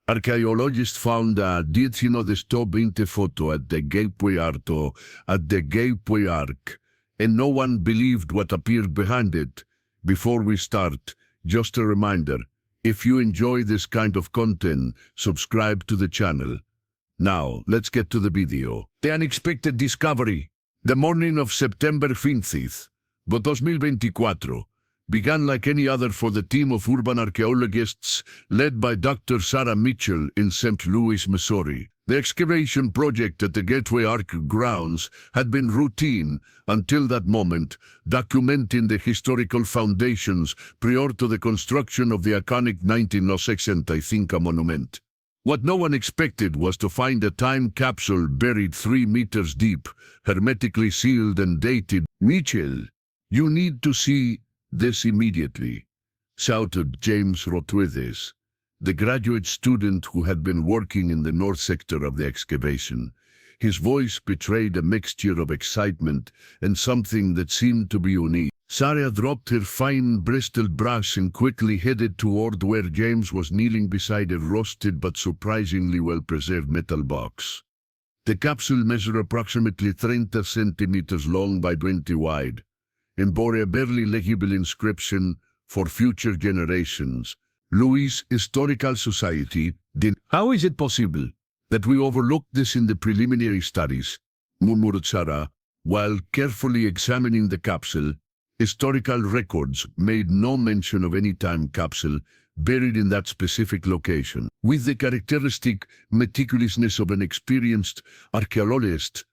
Archaeologists found a 1920 photo at the Gateway Arc, and no one believed what appeared behind it. Before we start, just a reminder, if you enjoy this kind of content, subscribe to the channel. Now, let's get to the video. The unexpected discovery. The morning of September 15th, 2024, began like any other for the team of urban archaeologists led by Dr. Sarah Mitchell in St. Louis, Missouri. The excavation project at the Gateway Arc grounds had been routine until that moment, documenting the historical foundations prior to the construction of the iconic 1965 monument. What no one expected was to find a time capsule buried 3 meters deep, hermetically sealed and dated. "Mitchell, you need to see this immediately," shouted James Rodriguez, the graduate student who had been working in the north sector of the excavation. His voice betrayed a mixture of excitement and something that seemed to be unique. Sarah dropped her fine bristled brush and quickly headed toward where James was kneeling beside a rusted but surprisingly well-preserved metal box. The capsule measured approximately 30 centimeters long by 20 wide, and bore a barely legible inscription, "For future generations, Louis Historical Society." "How is it possible that we overlooked this in the preliminary studies?" murmured Sarah, while carefully examining the capsule. Historical records made no mention of any time capsule buried in that specific location. With the characteristic meticulousness of an experienced archaeologist,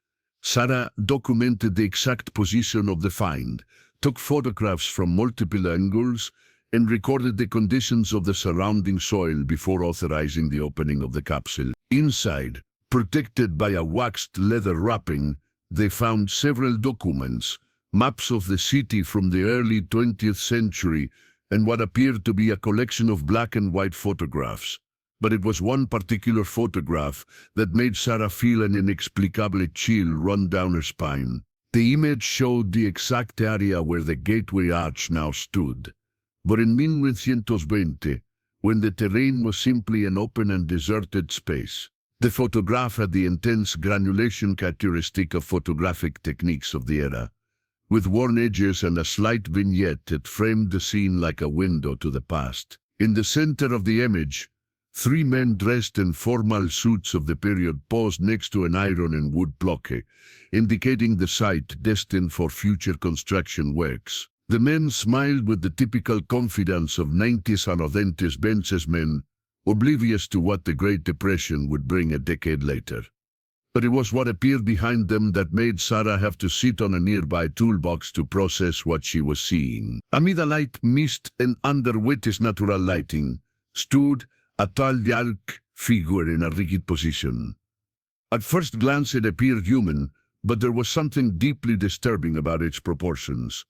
Sarah documented the exact position of the find, took photographs from multiple angles, and recorded the conditions of the surrounding soil before authorizing the opening of the capsule. Inside, protected by a waxed leather wrapping, they found several documents, maps of the city from the early 20th century, and what appeared to be a collection of black and white photographs. But it was one particular photograph that made Sarah feel an inexplicable chill run down her spine. The image showed the exact area where the Gateway Arch now stood. But in 1920, when the terrain was simply an open and deserted space, the photograph had the intense granulation characteristic of photographic techniques of the era. With worn edges and a slight vignette, it framed the scene like a window to the past. In the center of the image, 3 men dressed in formal suits of the period posed next to an iron and wood block, indicating the site destined for future construction works. The men smiled with the typical confidence of 90s and authentic businessmen, oblivious to what the Great Depression would bring a decade later. But it was what appeared behind them that made Sarah have to sit on a nearby toolbox to process what she was seeing. Amid a light mist and under witness natural lighting, stood a tall dark figure in a rigid position. At first glance it appeared human, but there was something deeply disturbing about its proportions.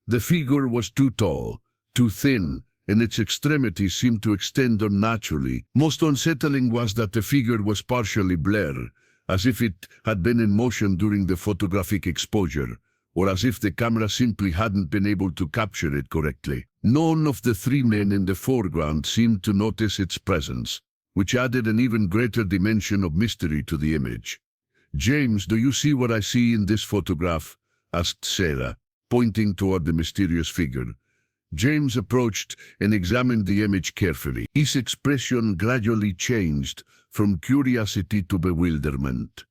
The figure was too tall, too thin, and its extremities seemed to extend unnaturally. Most unsettling was that the figure was partially blurred, as if it had been in motion during the photographic exposure, or as if the camera simply hadn't been able to capture it correctly. None of the 3 men in the foreground seemed to notice its presence, which added an even greater dimension of mystery to the image. "James, do you see what I see in this photograph?" asked Sarah, pointing toward the mysterious figure. James approached and examined the image carefully. His expression gradually changed from curiosity to bewilderment.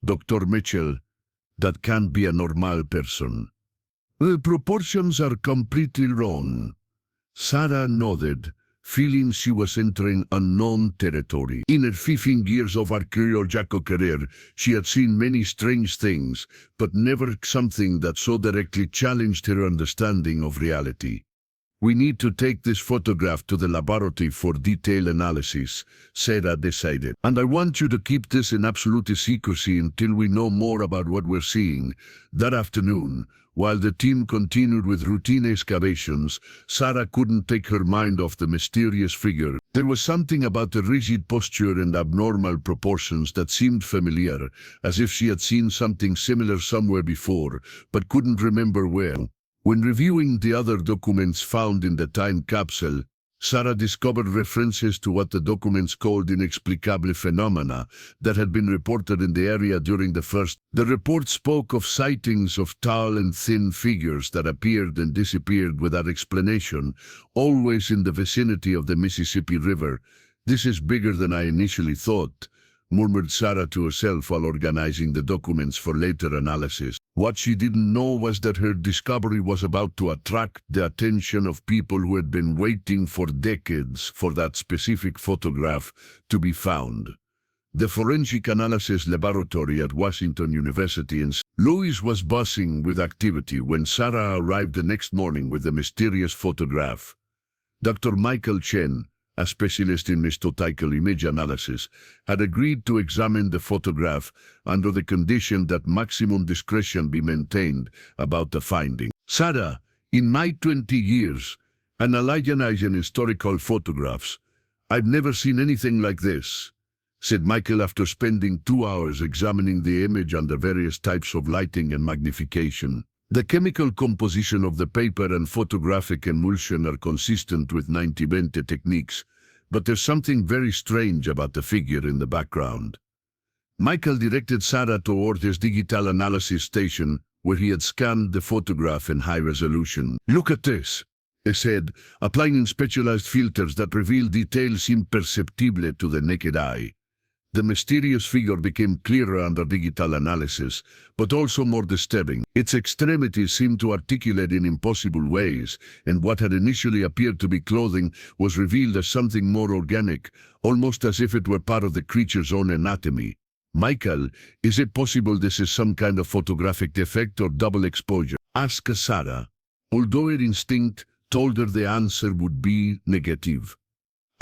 "Dr. Mitchell, that can't be a normal person. The proportions are completely wrong." Sarah nodded, feeling she was entering unknown territory. In her 15 years of archaeological career, she had seen many strange things, but never something that so directly challenged her understanding of reality. "We need to take this photograph to the laboratory for detailed analysis," Sarah decided. "And I want you to keep this in absolute secrecy until we know more about what we're seeing." That afternoon, while the team continued with routine excavations, Sarah couldn't take her mind off the mysterious figure. There was something about the rigid posture and abnormal proportions that seemed familiar, as if she had seen something similar somewhere before, but couldn't remember where. When reviewing the other documents found in the time capsule, Sarah discovered references to what the documents called inexplicable phenomena that had been reported in the area during the first. The report spoke of sightings of tall and thin figures that appeared and disappeared without explanation, always in the vicinity of the Mississippi River. "This is bigger than I initially thought," murmured Sarah to herself while organizing the documents for later analysis. What she didn't know was that her discovery was about to attract the attention of people who had been waiting for decades for that specific photograph to be found. The Forensic Analysis Laboratory at Washington University in Louis was buzzing with activity when Sarah arrived the next morning with the mysterious photograph. Dr. Michael Chen, a specialist in mistoptical image analysis, had agreed to examine the photograph under the condition that maximum discretion be maintained about the finding. "Sarah, in my 20 years analyzing historical photographs, I've never seen anything like this," said Michael after spending 2 hours examining the image under various types of lighting and magnification. The chemical composition of the paper and photographic emulsion are consistent with 90-20 techniques, but there's something very strange about the figure in the background. Michael directed Sarah toward his digital analysis station, where he had scanned the photograph in high resolution. "Look at this," he said, applying specialized filters that reveal details imperceptible to the naked eye. The mysterious figure became clearer under digital analysis, but also more disturbing. Its extremities seemed to articulate in impossible ways, and what had initially appeared to be clothing was revealed as something more organic, almost as if it were part of the creature's own anatomy. "Michael, is it possible this is some kind of photographic defect or double exposure?" asked Sarah, although her instinct told her the answer would be negative.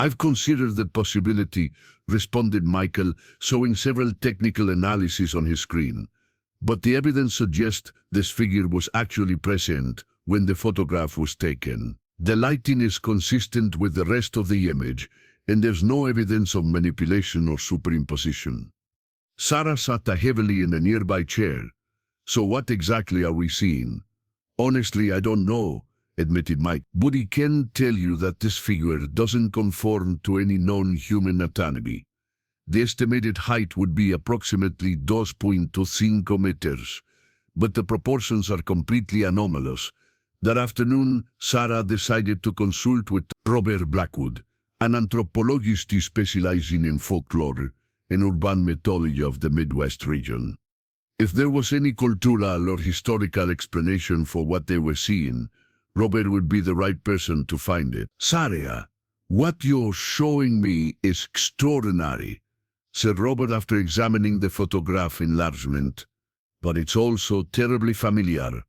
"I've considered that possibility," responded Michael, showing several technical analyses on his screen. "But the evidence suggests this figure was actually present when the photograph was taken. The lighting is consistent with the rest of the image, and there's no evidence of manipulation or superimposition." Sarah sat heavily in a nearby chair. "So what exactly are we seeing?" "Honestly, I don't know," admitted Mike, "but he can tell you that this figure doesn't conform to any known human anatomy. The estimated height would be approximately 2.5 meters, but the proportions are completely anomalous." That afternoon, Sarah decided to consult with Robert Blackwood, an anthropologist specializing in folklore and urban mythology of the Midwest region. If there was any cultural or historical explanation for what they were seeing, Robert would be the right person to find it. "Sarah, what you're showing me is extraordinary," said Robert after examining the photograph enlargement. "But it's also terribly familiar."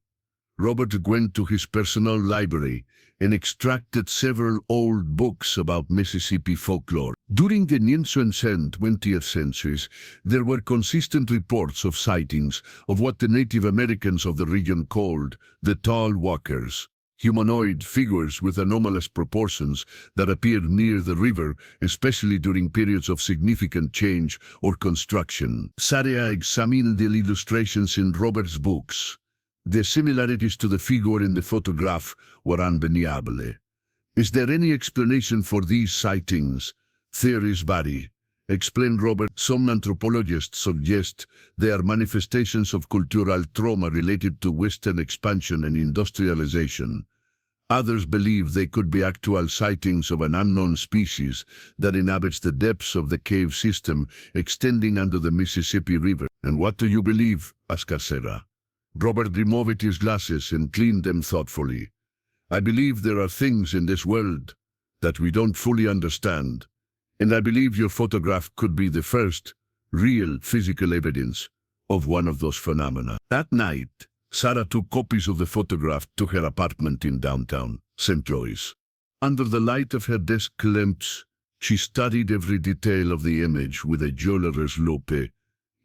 Robert went to his personal library and extracted several old books about Mississippi folklore. During the 19th and 20th centuries, there were consistent reports of sightings of what the Native Americans of the region called the tall walkers, humanoid figures with anomalous proportions that appeared near the river, especially during periods of significant change or construction. Sarah examined the illustrations in Robert's books. The similarities to the figure in the photograph were undeniable. "Is there any explanation for these sightings?" "Theories vary," explained Robert. "Some anthropologists suggest they are manifestations of cultural trauma related to Western expansion and industrialization. Others believe they could be actual sightings of an unknown species that inhabits the depths of the cave system extending under the Mississippi River." "And what do you believe?" asked Sarah. Robert removed his glasses and cleaned them thoughtfully. "I believe there are things in this world that we don't fully understand, and I believe your photograph could be the first real physical evidence of one of those phenomena." That night, Sarah took copies of the photograph to her apartment in downtown St. Louis. Under the light of her desk lamps, she studied every detail of the image with a jeweler's loupe.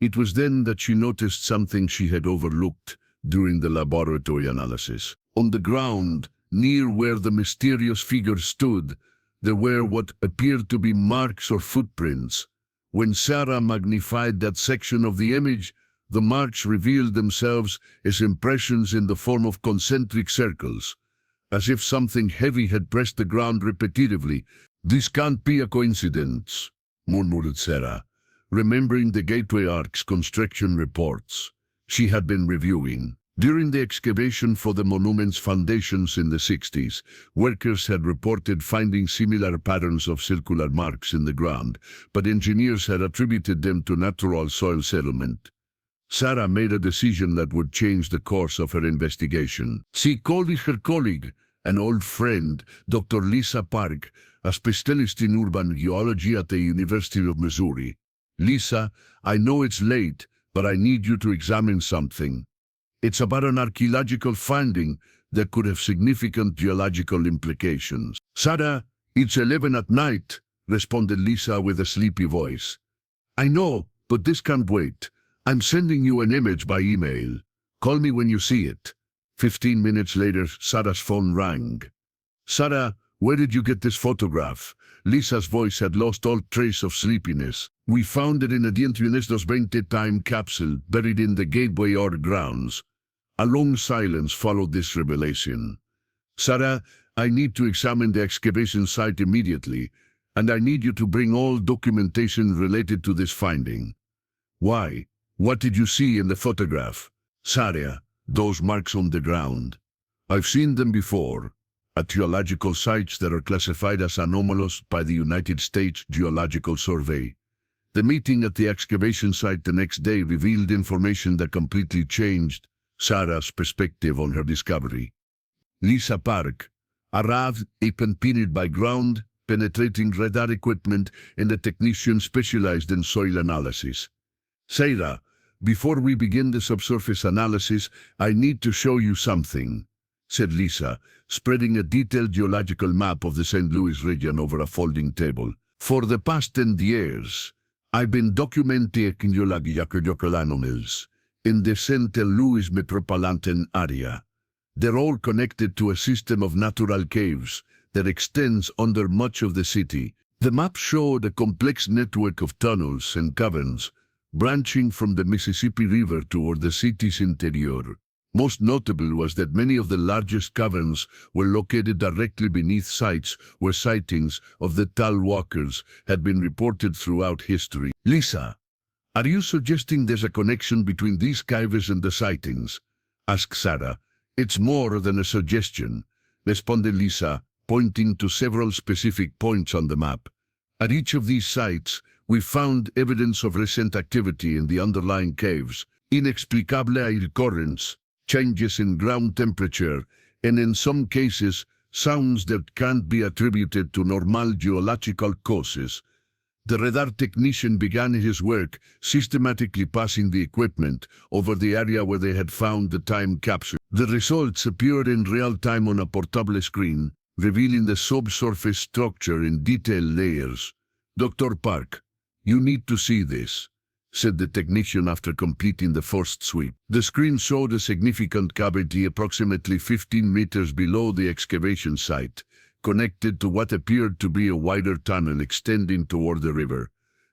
It was then that she noticed something she had overlooked during the laboratory analysis. On the ground, near where the mysterious figure stood, there were what appeared to be marks or footprints. When Sarah magnified that section of the image, the marks revealed themselves as impressions in the form of concentric circles. as if something heavy had pressed the ground repetitively. "This can't be a coincidence," murmured Sarah, remembering the Gateway Ark's construction reports she had been reviewing. During the excavation for the monument's foundations in the 60s, workers had reported finding similar patterns of circular marks in the ground, but engineers had attributed them to natural soil settlement. Sarah made a decision that would change the course of her investigation. She called her colleague, an old friend, Dr. Lisa Park, a specialist in urban geology at the University of Missouri. "Lisa, I know it's late, but I need you to examine something. It's about an archaeological finding that could have significant geological implications." "Sarah, it's 11 at night," responded Lisa with a sleepy voice. "I know, but this can't wait. I'm sending you an image by email. Call me when you see it." 15 minutes later, Sarah's phone rang. "Sarah, where did you get this photograph?" Lisa's voice had lost all trace of sleepiness. "We found it in a 1920 time capsule buried in the Gateway Ark grounds." A long silence followed this revelation. "Sarah, I need to examine the excavation site immediately, and I need you to bring all documentation related to this finding." "Why? What did you see in the photograph?" "Sarah, those marks on the ground. I've seen them before. At geological sites that are classified as anomalous by the United States Geological Survey. The meeting at the excavation site the next day revealed information that completely changed Sarah's perspective on her discovery. Lisa Park arrived accompanied by ground-penetrating radar equipment and a technician specialized in soil analysis. "Sarah, before we begin the subsurface analysis, I need to show you something," said Lisa, spreading a detailed geological map of the St. Louis region over a folding table. "For the past 10 years, I've been documenting geological anomalies in the St. Louis metropolitan area. They're all connected to a system of natural caves that extends under much of the city." The map showed a complex network of tunnels and caverns branching from the Mississippi River toward the city's interior. Most notable was that many of the largest caverns were located directly beneath sites where sightings of the tall walkers had been reported throughout history. "Lisa, are you suggesting there's a connection between these caves and the sightings?" asked Sarah. "It's more than a suggestion," responded Lisa, pointing to several specific points on the map. "At each of these sites, we found evidence of recent activity in the underlying caves, inexplicable air currents, changes in ground temperature, and in some cases, sounds that can't be attributed to normal geological causes." The radar technician began his work, systematically passing the equipment over the area where they had found the time capsule. The results appeared in real time on a portable screen, revealing the subsurface structure in detailed layers. "Dr. Park, you need to see this," said the technician after completing the first sweep. The screen showed a significant cavity approximately 15 meters below the excavation site, connected to what appeared to be a wider tunnel extending toward the river.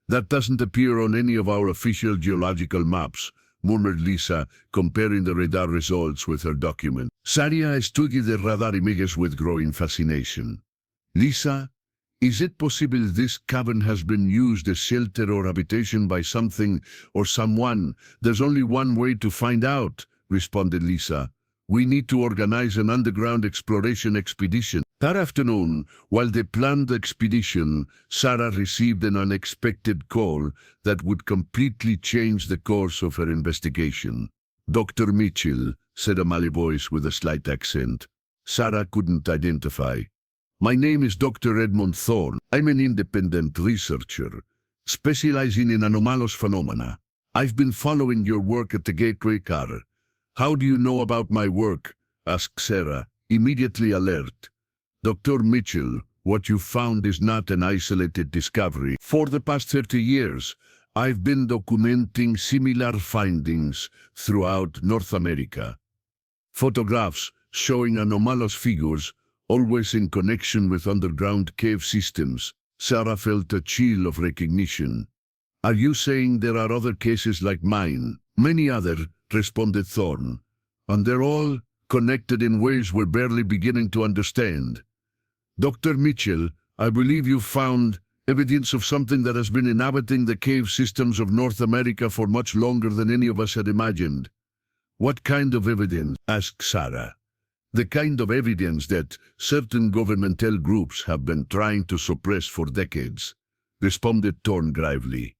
"That doesn't appear on any of our official geological maps," murmured Lisa, comparing the radar results with her document. Sarah studied the radar images with growing fascination. "Lisa, is it possible this cavern has been used as shelter or habitation by something or someone? There's only one way to find out," responded Lisa. "We need to organize an underground exploration expedition." That afternoon, while they planned the expedition, Sarah received an unexpected call that would completely change the course of her investigation. "Dr. Mitchell," said a Malay voice with a slight accent. Sarah couldn't identify. "My name is Dr. Edmund Thorne. I'm an independent researcher, specializing in anomalous phenomena. I've been following your work at the Gateway Ark." "How do you know about my work?" asked Sarah, immediately alert. "Dr. Mitchell, what you found is not an isolated discovery. For the past 30 years, I've been documenting similar findings throughout North America. Photographs showing anomalous figures, always in connection with underground cave systems." Sarah felt a chill of recognition. "Are you saying there are other cases like mine?" "Many other," responded Thorne. "And they're all connected in ways we're barely beginning to understand. Dr. Mitchell, I believe you've found evidence of something that has been inhabiting the cave systems of North America for much longer than any of us had imagined. What kind of evidence? Asked Sarah. The kind of evidence that certain governmental groups have been trying to suppress for decades, responded Thorne gravely.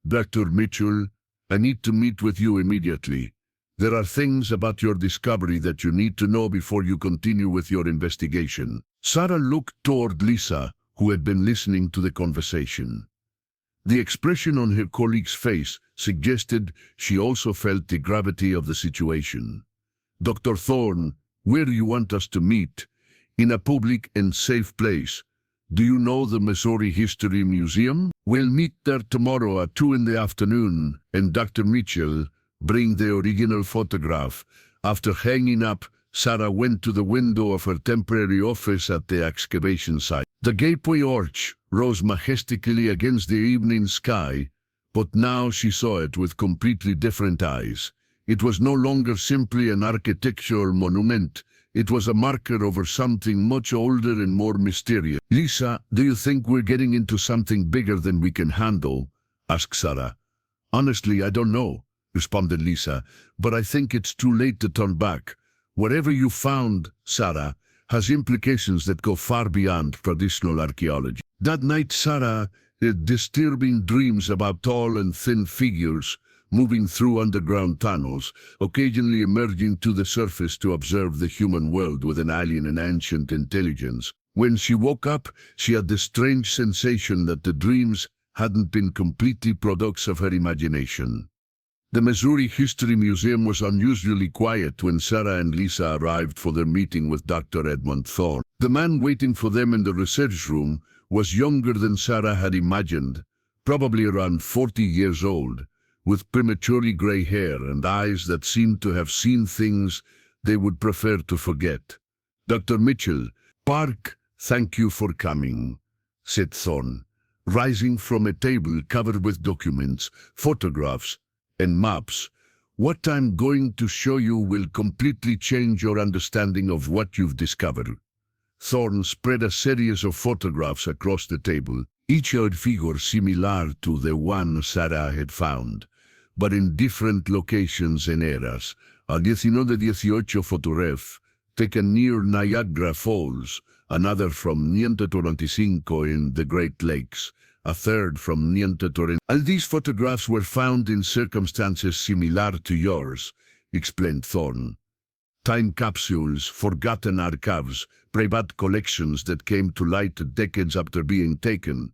Dr. Mitchell, I need to meet with you immediately. There are things about your discovery that you need to know before you continue with your investigation. Sarah looked toward Lisa, who had been listening to the conversation. The expression on her colleague's face suggested she also felt the gravity of the situation. Dr. Thorne, where do you want us to meet? In a public and safe place. Do you know the Missouri History Museum? We'll meet there tomorrow at 2 in the afternoon, and Dr. Mitchell, bring the original photograph. After hanging up, Sarah went to the window of her temporary office at the excavation site. The gateway arch rose majestically against the evening sky, but now she saw it with completely different eyes. It was no longer simply an architectural monument. It was a marker over something much older and more mysterious. Lisa, do you think we're getting into something bigger than we can handle? Asked Sarah. Honestly, I don't know, responded Lisa, but I think it's too late to turn back. Whatever you found, Sarah, has implications that go far beyond traditional archaeology. That night, Sarah had disturbing dreams about tall and thin figures moving through underground tunnels, occasionally emerging to the surface to observe the human world with an alien and ancient intelligence. When she woke up, she had the strange sensation that the dreams hadn't been completely products of her imagination. The Missouri History Museum was unusually quiet when Sarah and Lisa arrived for their meeting with Dr. Edmund Thorne. The man waiting for them in the research room was younger than Sarah had imagined, probably around 40 years old, with prematurely gray hair and eyes that seemed to have seen things they would prefer to forget. Dr. Mitchell, Park, thank you for coming, said Thorne, rising from a table covered with documents, photographs, and maps. What I'm going to show you will completely change your understanding of what you've discovered. Thorne spread a series of photographs across the table, each a figure similar to the one Sarah had found, but in different locations and eras. A 1918 photograph taken near Niagara Falls, another from 1925 in the Great Lakes, a third from 1930. All these photographs were found in circumstances similar to yours, explained Thorne. Time capsules, forgotten archives, private collections that came to light decades after being taken.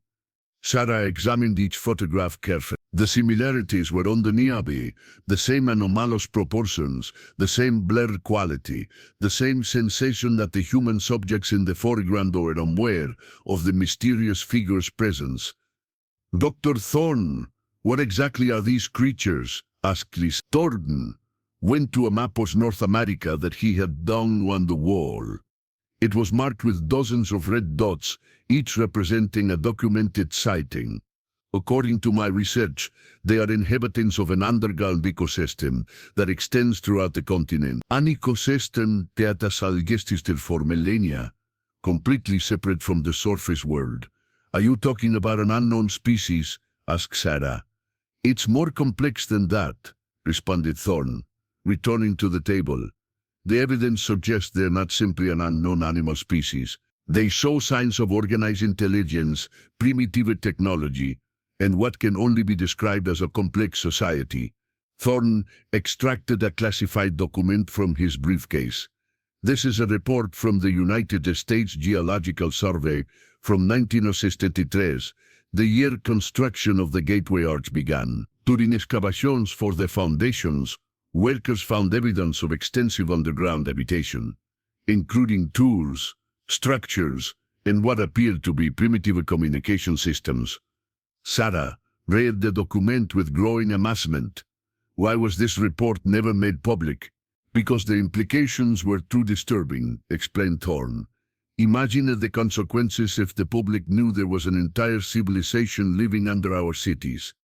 Sarah examined each photograph carefully. The similarities were undeniable, the same anomalous proportions, the same blurred quality, the same sensation that the human subjects in the foreground were unaware of the mysterious figure's presence. Dr. Thorne, what exactly are these creatures? Asked Lisa. Thorne went to a map of North America that he had hung on the wall. It was marked with dozens of red dots, each representing a documented sighting. According to my research, they are inhabitants of an underground ecosystem that extends throughout the continent. An ecosystem that has existed for millennia, completely separate from the surface world. Are you talking about an unknown species? Asked Sarah. It's more complex than that, responded Thorne, returning to the table. The evidence suggests they're not simply an unknown animal species. They show signs of organized intelligence, primitive technology, and what can only be described as a complex society. Thorne extracted a classified document from his briefcase. This is a report from the United States Geological Survey from 1963, the year construction of the Gateway Arch began. During excavations for the foundations, workers found evidence of extensive underground habitation, including tools, structures, and what appeared to be primitive communication systems. Sarah read the document with growing amazement. Why was this report never made public? Because the implications were too disturbing, explained Thorne. Imagine the consequences if the public knew there was an entire civilization living under our cities.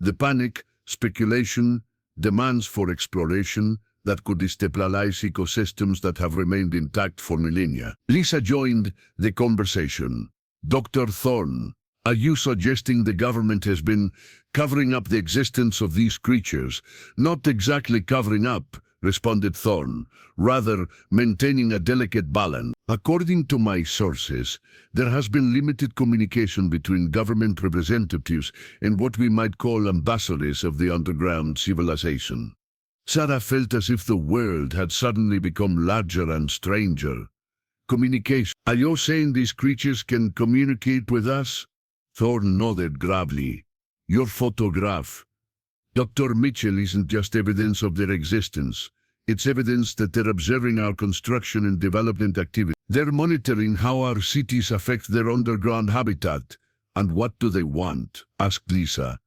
The panic, speculation, demands for exploration, that could destabilize ecosystems that have remained intact for millennia. Lisa joined the conversation. Dr. Thorne, are you suggesting the government has been covering up the existence of these creatures? Not exactly covering up, responded Thorne, rather maintaining a delicate balance. According to my sources, there has been limited communication between government representatives and what we might call ambassadors of the underground civilization. Sarah felt as if the world had suddenly become larger and stranger. Communication. Are you saying these creatures can communicate with us? Thorne nodded gravely. Your photograph. Dr. Mitchell isn't just evidence of their existence. It's evidence that they're observing our construction and development activity. They're monitoring how our cities affect their underground habitat. And what do they want? Asked Lisa.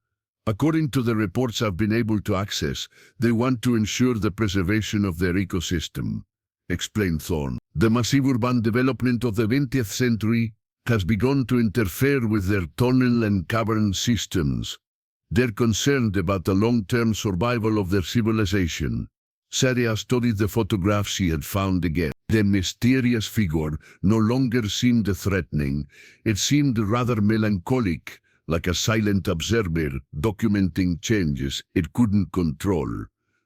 According to the reports I've been able to access, they want to ensure the preservation of their ecosystem, explained Thorne. The massive urban development of the 20th century has begun to interfere with their tunnel and cavern systems. They're concerned about the long-term survival of their civilization. Sarah studied the photograph she had found again. The mysterious figure no longer seemed threatening. It seemed rather melancholic, like a silent observer documenting changes it couldn't control.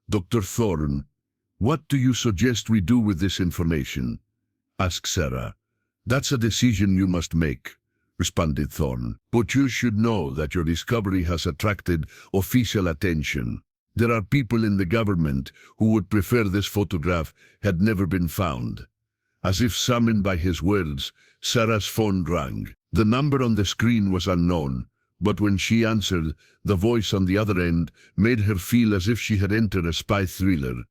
Dr. Thorne, what do you suggest we do with this information? Asked Sarah. That's a decision you must make, responded Thorne. But you should know that your discovery has attracted official attention. There are people in the government who would prefer this photograph had never been found. As if summoned by his words, Sarah's phone rang. The number on the screen was unknown, but when she answered, the voice on the other end made her feel as if she had entered a spy thriller.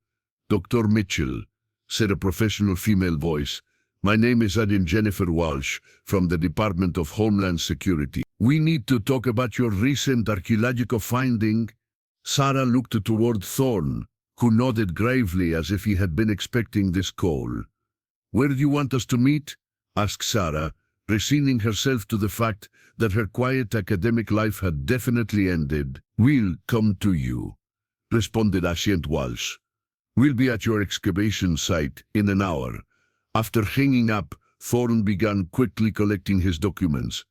Dr. Mitchell, said a professional female voice. My name is Agent Jennifer Walsh from the Department of Homeland Security. We need to talk about your recent archaeological finding. Sarah looked toward Thorne, who nodded gravely as if he had been expecting this call. Where do you want us to meet? Asked Sarah, resigning herself to the fact that her quiet academic life had definitely ended. We'll come to you, responded Agent Walsh. We'll be at your excavation site in an hour. After hanging up, Thorne began quickly collecting his documents.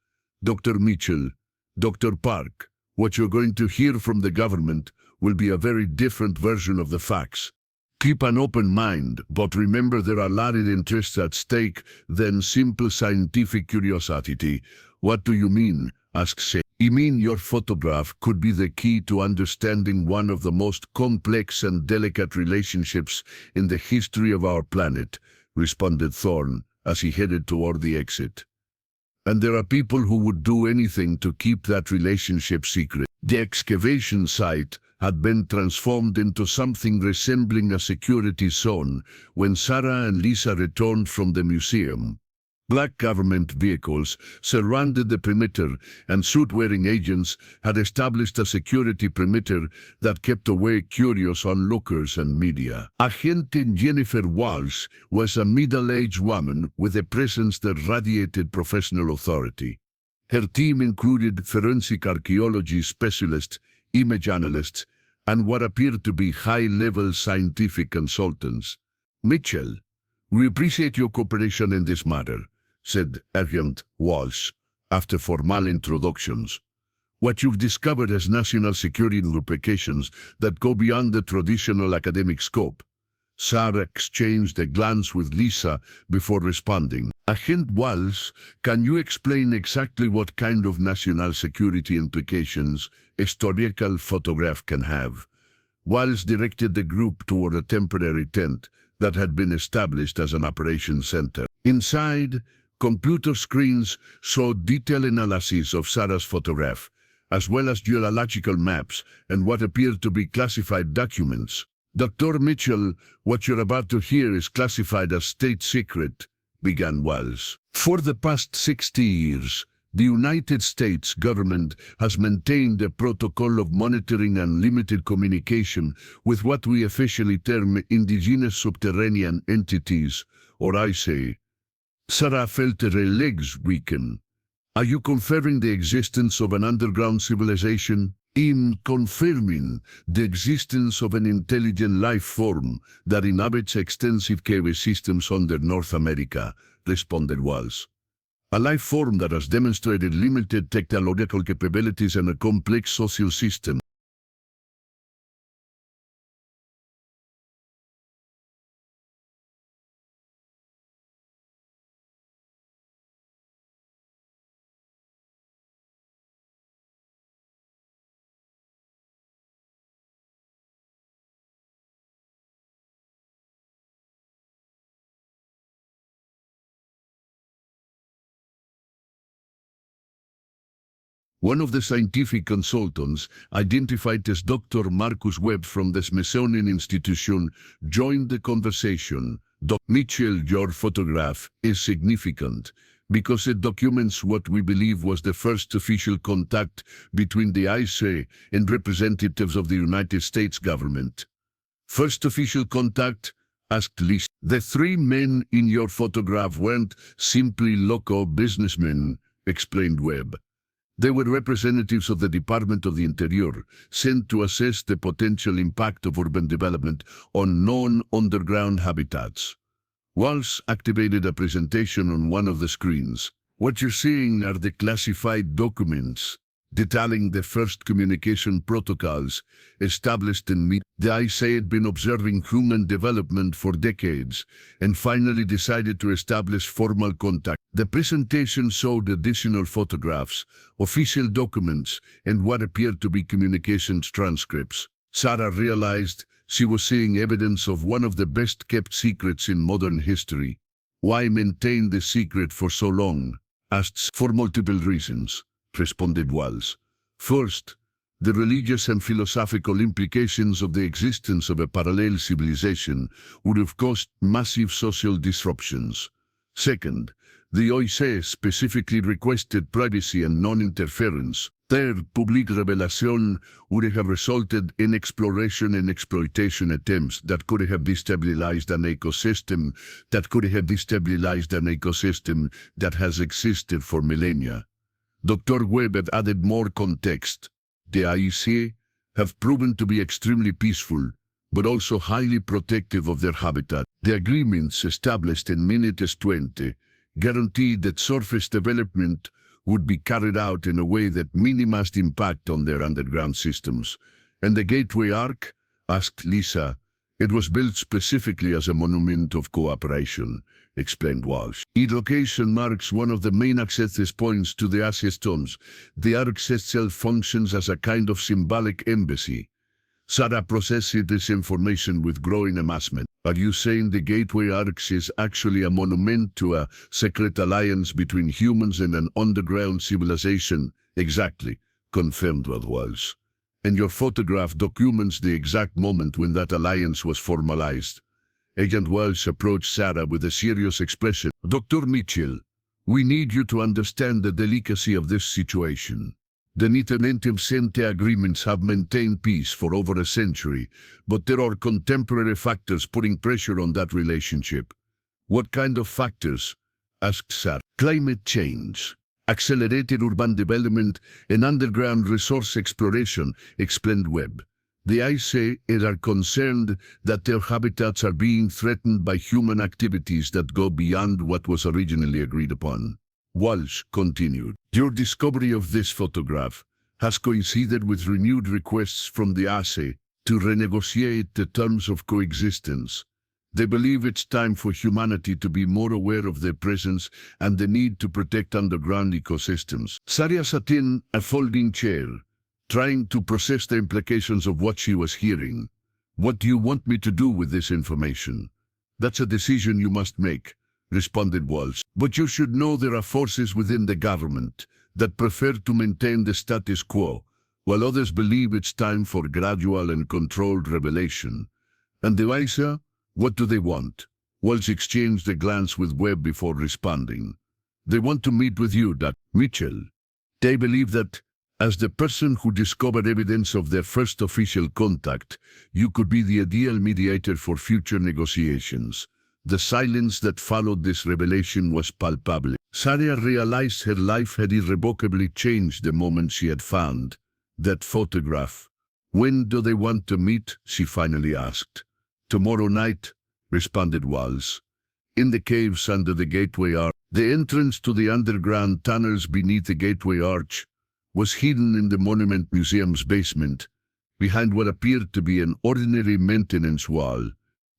Dr. Mitchell, Dr. Park, what you're going to hear from the government will be a very different version of the facts. Keep an open mind, but remember there are larger interests at stake than simple scientific curiosity. What do you mean? Asked Shay. I mean your photograph could be the key to understanding one of the most complex and delicate relationships in the history of our planet, responded Thorne as he headed toward the exit. And there are people who would do anything to keep that relationship secret. The excavation site had been transformed into something resembling a security zone when Sarah and Lisa returned from the museum. Black government vehicles surrounded the perimeter, and suit-wearing agents had established a security perimeter that kept away curious onlookers and media. Agent Jennifer Walsh was a middle-aged woman with a presence that radiated professional authority. Her team included forensic archaeology specialists, image analysts, and what appeared to be high-level scientific consultants. Mitchell, we appreciate your cooperation in this matter, said Agent Walsh, after formal introductions. What you've discovered has national security implications that go beyond the traditional academic scope. Sarah exchanged a glance with Lisa before responding. Agent Walsh, can you explain exactly what kind of national security implications a historical photograph can have? Walsh directed the group toward a temporary tent that had been established as an operations center. Inside, computer screens showed detailed analysis of Sarah's photograph, as well as geological maps and what appeared to be classified documents. Dr. Mitchell, what you're about to hear is classified as state secret, began Walsh. For the past 60 years, the United States government has maintained a protocol of monitoring and limited communication with what we officially term indigenous subterranean entities, or ISA. Sarah felt her legs weaken. Are you confirming the existence of an underground civilization? in confirming the existence of an intelligent life form that inhabits extensive cave systems under North America, responded Walsh. A life form that has demonstrated limited technological capabilities and a complex social system. One of the scientific consultants, identified as Dr. Marcus Webb from the Smithsonian Institution, joined the conversation. Dr. Mitchell, your photograph is significant because it documents what we believe was the first official contact between the ISA and representatives of the United States government. First official contact? Asked Lisa. The three men in your photograph weren't simply local businessmen, explained Webb. They were representatives of the Department of the Interior, sent to assess the potential impact of urban development on known underground habitats. Walsh activated a presentation on one of the screens. What you're seeing are the classified documents detailing the first communication protocols established in the ISA had been observing human development for decades and finally decided to establish formal contact. The presentation showed additional photographs, official documents, and what appeared to be communications transcripts. Sarah realized she was seeing evidence of one of the best-kept secrets in modern history. Why maintain the secret for so long? Asked. For multiple reasons, responded Walsh. First, the religious and philosophical implications of the existence of a parallel civilization would have caused massive social disruptions. Second, the OIC specifically requested privacy and non-interference. Third, public revelation would have resulted in exploration and exploitation attempts that could have destabilized an ecosystem that has existed for millennia. Dr. Webb had added more context. The IEC have proven to be extremely peaceful, but also highly protective of their habitat. The agreements established in Minutes 20 guaranteed that surface development would be carried out in a way that minimized impact on their underground systems. And the Gateway Arc? Asked Lisa. It was built specifically as a monument of cooperation, explained Walsh. Its location marks one of the main access points to the Ashes tombs. The arc itself functions as a kind of symbolic embassy. Sarah processed this information with growing amazement. Are you saying the Gateway Arcs is actually a monument to a secret alliance between humans and an underground civilization? Exactly, confirmed Walsh. And your photograph documents the exact moment when that alliance was formalized. Agent Walsh approached Sarah with a serious expression. Dr. Mitchell, we need you to understand the delicacy of this situation. The Nitinentim-Sente agreements have maintained peace for over a century, but there are contemporary factors putting pressure on that relationship. What kind of factors? Asked Sarah. Climate change, accelerated urban development, and underground resource exploration, explained Webb. The ISA are concerned that their habitats are being threatened by human activities that go beyond what was originally agreed upon. Walsh continued. Your discovery of this photograph has coincided with renewed requests from the ISA to renegotiate the terms of coexistence. They believe it's time for humanity to be more aware of their presence and the need to protect underground ecosystems. Sarah sat in a folding chair, trying to process the implications of what she was hearing. What do you want me to do with this information? That's a decision you must make, responded Walsh. But you should know there are forces within the government that prefer to maintain the status quo, while others believe it's time for gradual and controlled revelation. And the ISA? What do they want? Walsh exchanged a glance with Webb before responding. They want to meet with you, Dr. Mitchell. They believe that, as the person who discovered evidence of their first official contact, you could be the ideal mediator for future negotiations. The silence that followed this revelation was palpable. Sarah realized her life had irrevocably changed the moment she had found That photograph. When do they want to meet? She finally asked. Tomorrow night, responded Walls. In the caves under the gateway arch. The entrance to the underground tunnels beneath the gateway arch was hidden in the Monument Museum's basement, behind what appeared to be an ordinary maintenance wall.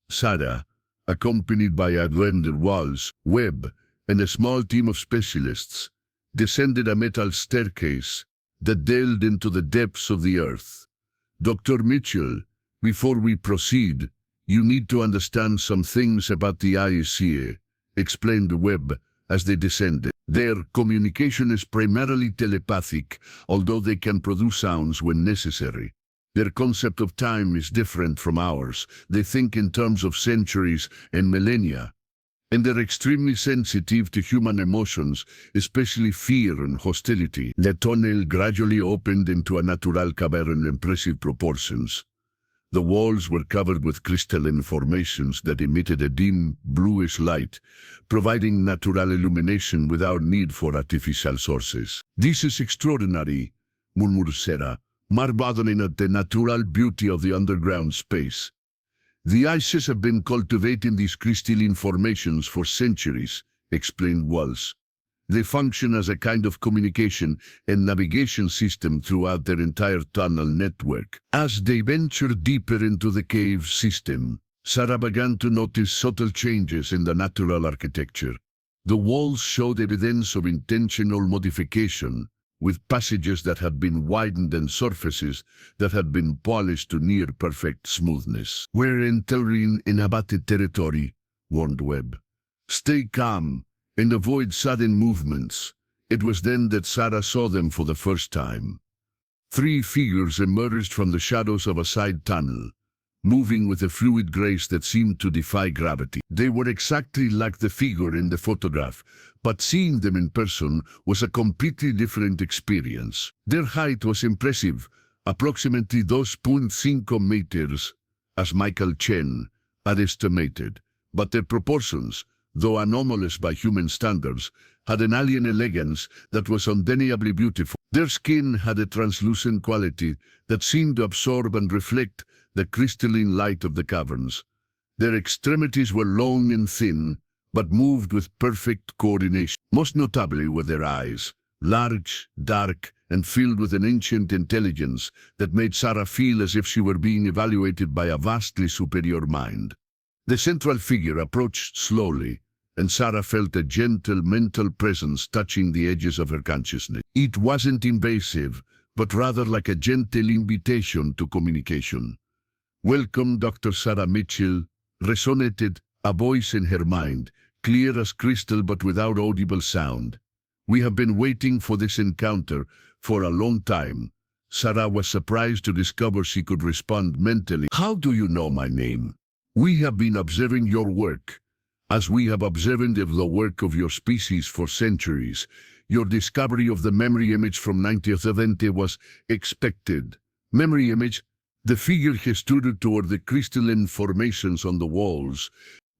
Sarah, accompanied by Adwender Walls, Webb, and a small team of specialists, descended a metal staircase that delved into the depths of the earth. Dr. Mitchell, before we proceed, you need to understand some things about the IEC, explained Webb as they descended. Their communication is primarily telepathic, although they can produce sounds when necessary. Their concept of time is different from ours. They think in terms of centuries and millennia. And they're extremely sensitive to human emotions, especially fear and hostility. The tunnel gradually opened into a natural cavern in impressive proportions. The walls were covered with crystalline formations that emitted a dim, bluish light, providing natural illumination without need for artificial sources. This is extraordinary, murmured Sarah, marveling at the natural beauty of the underground space. The ISIS have been cultivating these crystalline formations for centuries, explained Walls. They function as a kind of communication and navigation system throughout their entire tunnel network. As they ventured deeper into the cave system, Sarah began to notice subtle changes in the natural architecture. The walls showed evidence of intentional modification, with passages that had been widened and surfaces that had been polished to near perfect smoothness. We're entering inhabited territory, warned Webb. Stay calm and avoid sudden movements. It was then that Sarah saw them for the first time. 3 figures emerged from the shadows of a side tunnel, moving with a fluid grace that seemed to defy gravity. They were exactly like the figure in the photograph, but seeing them in person was a completely different experience. Their height was impressive, approximately 2.5 meters, as Michael Chen had estimated, but their proportions, though anomalous by human standards, had an alien elegance that was undeniably beautiful. Their skin had a translucent quality that seemed to absorb and reflect the crystalline light of the caverns. Their extremities were long and thin, but moved with perfect coordination. Most notably were their eyes, large, dark, and filled with an ancient intelligence that made Sarah feel as if she were being evaluated by a vastly superior mind. The central figure approached slowly, and Sarah felt a gentle mental presence touching the edges of her consciousness. It wasn't invasive, but rather like a gentle invitation to communication. "Welcome, Dr. Sarah Mitchell," resonated a voice in her mind, clear as crystal but without audible sound. "We have been waiting for this encounter for a long time." Sarah was surprised to discover she could respond mentally. "How do you know my name?" "We have been observing your work, as we have observed the work of your species for centuries. Your discovery of the memory image from 1970 was expected." "Memory image?" The figure gestured toward the crystalline formations on the walls.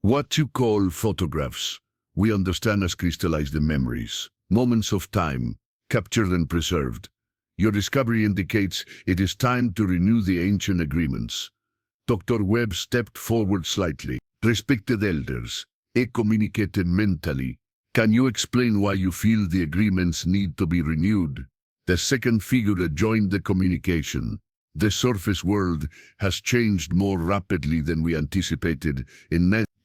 "What you call photographs, we understand as crystallized memories, moments of time, captured and preserved. Your discovery indicates it is time to renew the ancient agreements." Dr. Webb stepped forward slightly. "Respected elders, communicated mentally. Can you explain why you feel the agreements need to be renewed?" The second figure joined the communication. "The surface world has changed more rapidly than we anticipated.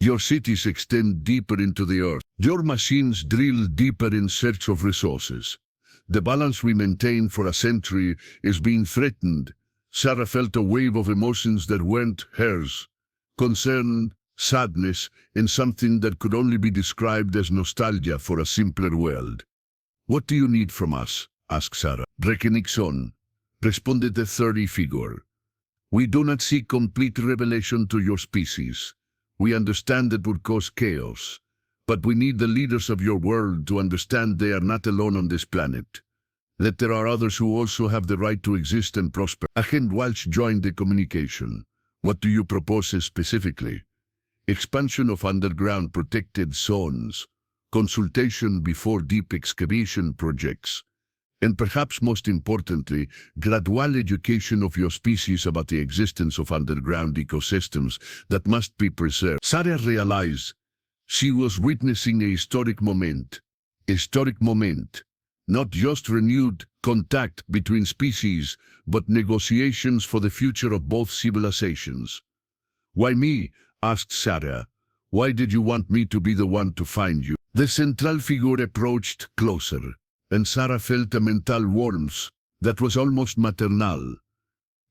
Your cities extend deeper into the earth. Your machines drill deeper in search of resources. The balance we maintained for a century is being threatened." Sarah felt a wave of emotions that weren't hers. Concern, sadness, and something that could only be described as nostalgia for a simpler world. "What do you need from us?" asked Sarah. "Reconnexion," responded the third figure. "We do not seek complete revelation to your species. We understand it would cause chaos, but we need the leaders of your world to understand they are not alone on this planet, that there are others who also have the right to exist and prosper." Agent Walsh joined the communication. "What do you propose specifically?" "Expansion of underground protected zones, consultation before deep excavation projects, and perhaps most importantly, gradual education of your species about the existence of underground ecosystems that must be preserved. Sarah realized she was witnessing a historic moment. Not just renewed contact between species, but negotiations for the future of both civilizations. "Why me?" asked Sarah. "Why did you want me to be the one to find you?" The central figure approached closer, and Sarah felt a mental warmth that was almost maternal.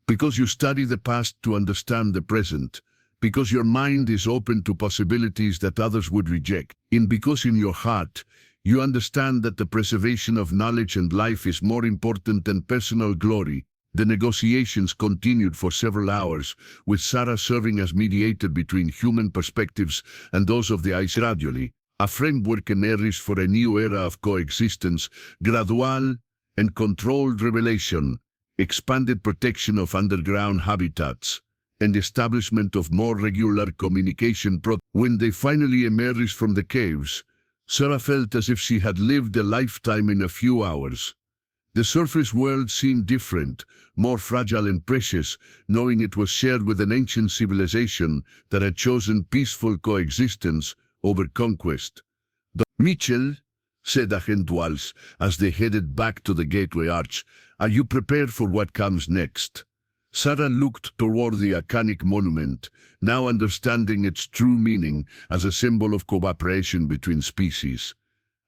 "Because you study the past to understand the present, because your mind is open to possibilities that others would reject, and because in your heart you understand that the preservation of knowledge and life is more important than personal glory." The negotiations continued for several hours, with Sarah serving as mediator between human perspectives and those of the ice. Gradually, a framework emerged for a new era of coexistence, gradual and controlled revelation, expanded protection of underground habitats, and establishment of more regular communication. When they finally emerged from the caves, Sarah felt as if she had lived a lifetime in a few hours. The surface world seemed different, more fragile and precious, knowing it was shared with an ancient civilization that had chosen peaceful coexistence over conquest. "Mitchell," said Agent Walsh as they headed back to the Gateway Arch, "are you prepared for what comes next?" Sarah looked toward the iconic monument, now understanding its true meaning as a symbol of cooperation between species.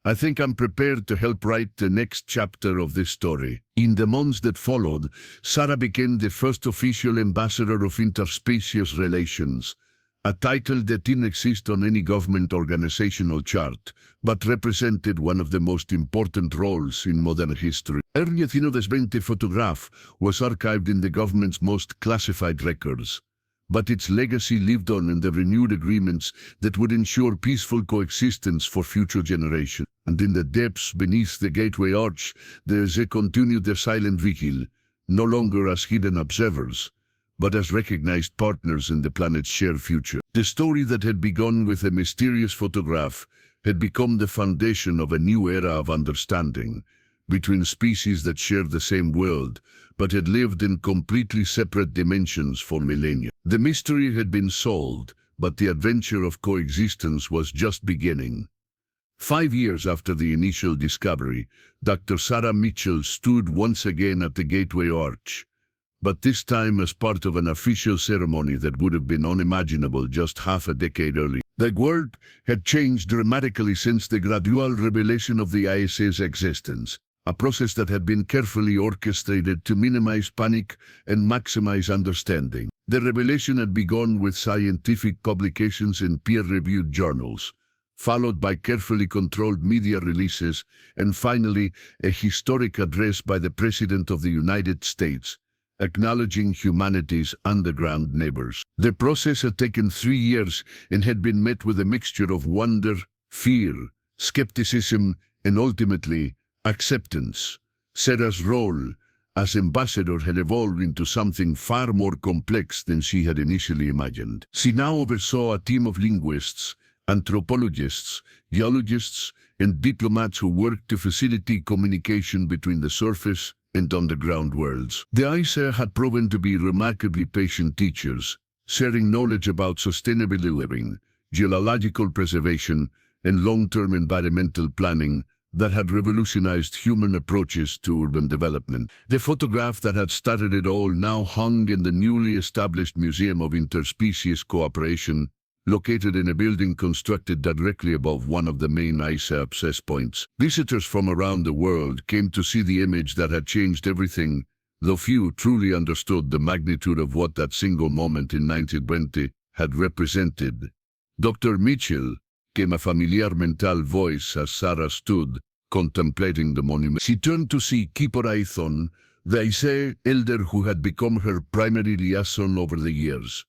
"I think I'm prepared to help write the next chapter of this story." In the months that followed, Sarah became the first official ambassador of interspecies relations, a title that didn't exist on any government organizational chart, but represented one of the most important roles in modern history. Her 1920 photograph was archived in the government's most classified records, but its legacy lived on in the renewed agreements that would ensure peaceful coexistence for future generations. And in the depths beneath the Gateway Arch, they continued their silent vigil, no longer as hidden observers, but as recognized partners in the planet's shared future. The story that had begun with a mysterious photograph had become the foundation of a new era of understanding between species that shared the same world, but had lived in completely separate dimensions for millennia. The mystery had been solved, but the adventure of coexistence was just beginning. 5 years after the initial discovery, Dr. Sarah Mitchell stood once again at the Gateway Arch, but this time as part of an official ceremony that would have been unimaginable just half a decade earlier. The world had changed dramatically since the gradual revelation of the ISA's existence, a process that had been carefully orchestrated to minimize panic and maximize understanding. The revelation had begun with scientific publications in peer-reviewed journals, followed by carefully controlled media releases, and finally a historic address by the President of the United States, acknowledging humanity's underground neighbors. The process had taken 3 years and had been met with a mixture of wonder, fear, skepticism, and ultimately, acceptance. Sarah's role as ambassador had evolved into something far more complex than she had initially imagined. She now oversaw a team of linguists, anthropologists, geologists, and diplomats who worked to facilitate communication between the surface and underground worlds. The ISA had proven to be remarkably patient teachers, sharing knowledge about sustainable living, geological preservation, and long-term environmental planning that had revolutionized human approaches to urban development. The photograph that had started it all now hung in the newly established Museum of Interspecies Cooperation, located in a building constructed directly above one of the main ISA access points. Visitors from around the world came to see the image that had changed everything, though few truly understood the magnitude of what that single moment in 1920 had represented. Dr. Mitchell came a familiar mental voice as Sarah stood, contemplating the monument. She turned to see Keeper Aithon, the ISA elder who had become her primary liaison over the years.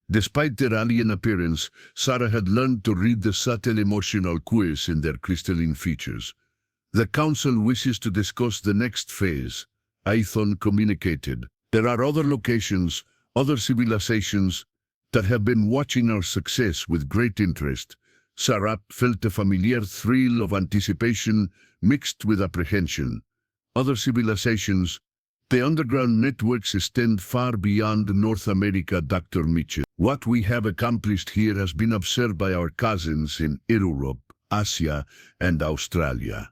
Despite their alien appearance, Sarah had learned to read the subtle emotional cues in their crystalline features. "The Council wishes to discuss the next phase," Aithon communicated. "There are other locations, other civilizations, that have been watching our success with great interest." Sarah felt a familiar thrill of anticipation mixed with apprehension. other civilizations. The underground networks extend far beyond North America, Dr. Mitchell. What we have accomplished here has been observed by our cousins in Europe, Asia, and Australia.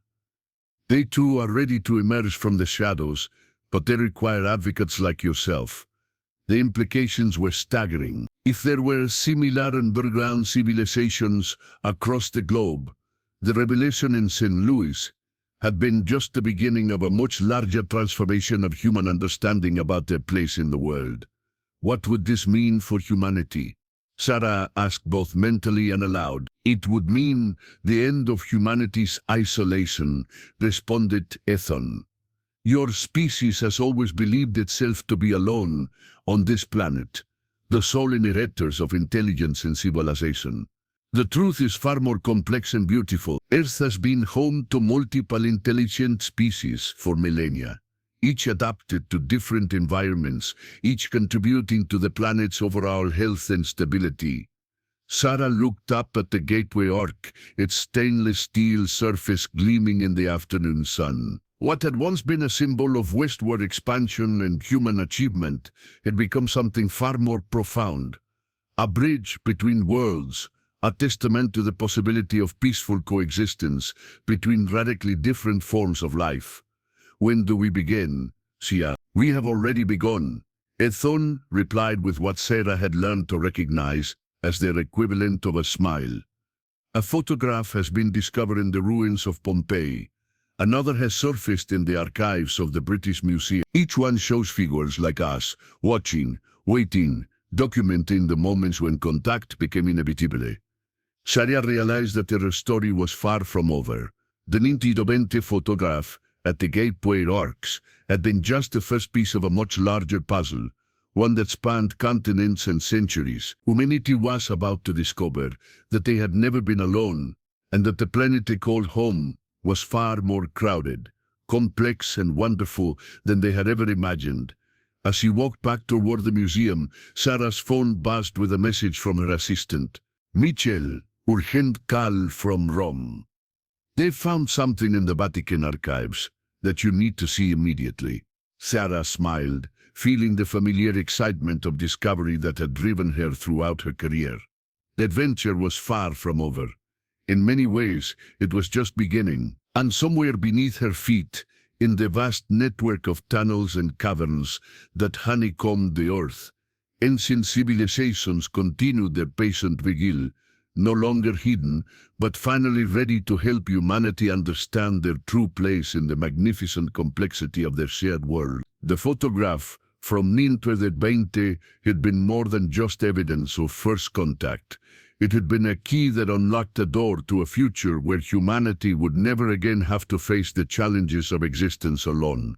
They too are ready to emerge from the shadows, but they require advocates like yourself. The implications were staggering. If there were similar underground civilizations across the globe, the revelation in St. Louis had been just the beginning of a much larger transformation of human understanding about their place in the world. What would this mean for humanity? Sarah asked both mentally and aloud. It would mean the end of humanity's isolation, responded Ethan. Your species has always believed itself to be alone on this planet, the sole inheritors of intelligence and civilization. The truth is far more complex and beautiful. Earth has been home to multiple intelligent species for millennia, each adapted to different environments, each contributing to the planet's overall health and stability. Sarah looked up at the gateway arc, its stainless steel surface gleaming in the afternoon sun. What had once been a symbol of westward expansion and human achievement had become something far more profound. A bridge between worlds, a testament to the possibility of peaceful coexistence between radically different forms of life. When do we begin? She asked. We have already begun. Ethon replied with what Sarah had learned to recognize as their equivalent of a smile. A photograph has been discovered in the ruins of Pompeii. Another has surfaced in the archives of the British Museum. Each one shows figures like us, watching, waiting, documenting the moments when contact became inevitable. Sharia realized that her story was far from over. The Nintidobente photograph at the gateway arcs had been just the first piece of a much larger puzzle, one that spanned continents and centuries. Humanity was about to discover that they had never been alone, and that the planet they called home was far more crowded, complex and wonderful than they had ever imagined. As she walked back toward the museum, Sarah's phone buzzed with a message from her assistant. Mitchell, urgent call from Rome. They've found something in the Vatican archives that you need to see immediately. Sarah smiled, feeling the familiar excitement of discovery that had driven her throughout her career. The adventure was far from over. In many ways, it was just beginning, and somewhere beneath her feet, in the vast network of tunnels and caverns that honeycombed the earth, ancient civilizations continued their patient vigil, no longer hidden, but finally ready to help humanity understand their true place in the magnificent complexity of their shared world. The photograph from Nintidobente had been more than just evidence of first contact. It had been a key that unlocked a door to a future where humanity would never again have to face the challenges of existence alone.